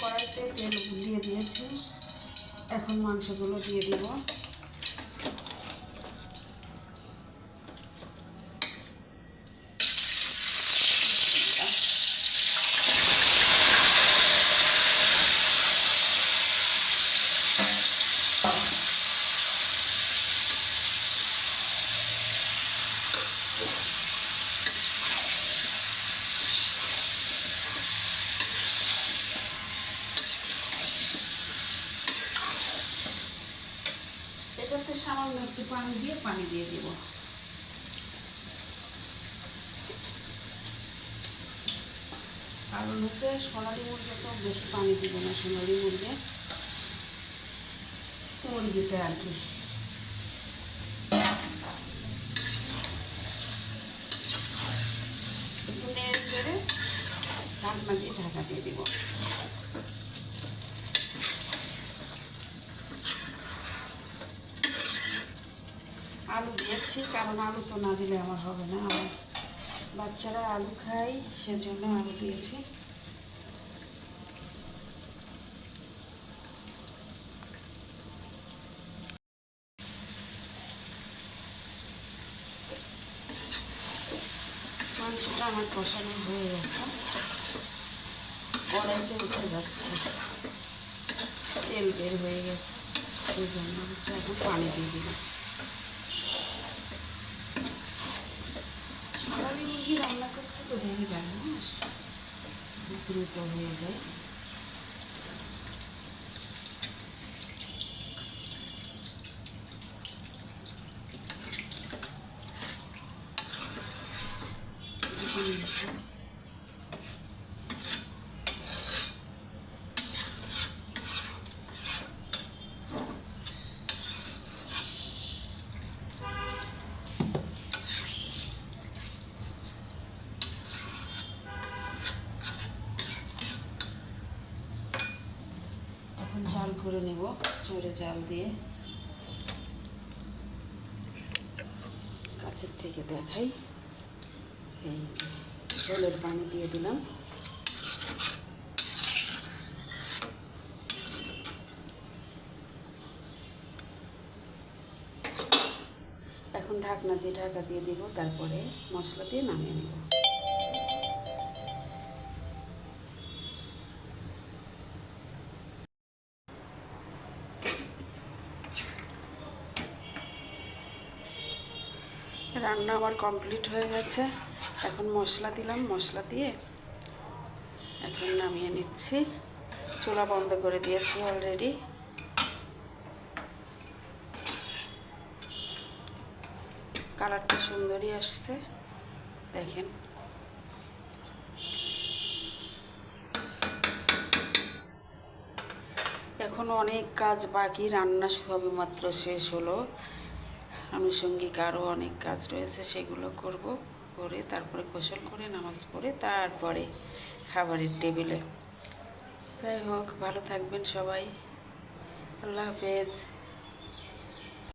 কড়াইতে তেল দিয়ে দিয়েছি, এখন মাংসগুলো দিয়ে দিব। এটাতে সামান্য একটু পানি দিয়ে দিব। কারণ হচ্ছে সোনালি মুরগি তো বেশি পানি দিব না, সোনালি মুরগিতে আর কি। একটু নেড়ে চেড়ে ঢাকনা দিয়ে ঢাকা দিয়ে দিব। আলু দিয়েছি, কারণ আলু তো না দিলে আমার হবে না, আমার বাচ্চারা আলু খায়, সেজন্য আলু দিয়েছি। মাংসটা আমার কষানো হয়ে গেছে, কড়াইতে উঠে যাচ্ছে, তেল বের হয়ে গেছে, এই জন্য হচ্ছে এখন পানি দিয়ে দিলাম। সোনালি মুরগি রান্না করতে তো দেরি লাগে না, দ্রুত হয়ে যায়। এখন জাল করে নেব, জোরে জাল দিয়ে। কাছের থেকে দেখাই, এই যে ঝোলের পানি দিয়ে দিলাম। এখন ঢাকনা দিয়ে ঢাকা দিয়ে দিব, তারপরে মশলা দিয়ে নামিয়ে নেব। রান্না আমার কমপ্লিট হয়ে গেছে, এখন মশলা দিলাম, মশলা দিয়ে এখন নামিয়ে নিচ্ছি। চুলা বন্ধ করে দিয়েছি অলরেডি। কালারটা সুন্দরই আসছে, দেখেন। এখনও অনেক কাজ বাকি, রান্না সবেমাত্র শেষ হলো। আনুষঙ্গিক আরও অনেক কাজ রয়েছে, সেগুলো করব, করে তারপরে গোসল করে নামাজ পড়ে তারপরে খাবারের টেবিলে। যাই হোক, ভালো থাকবেন সবাই, আল্লাহ হাফেজ।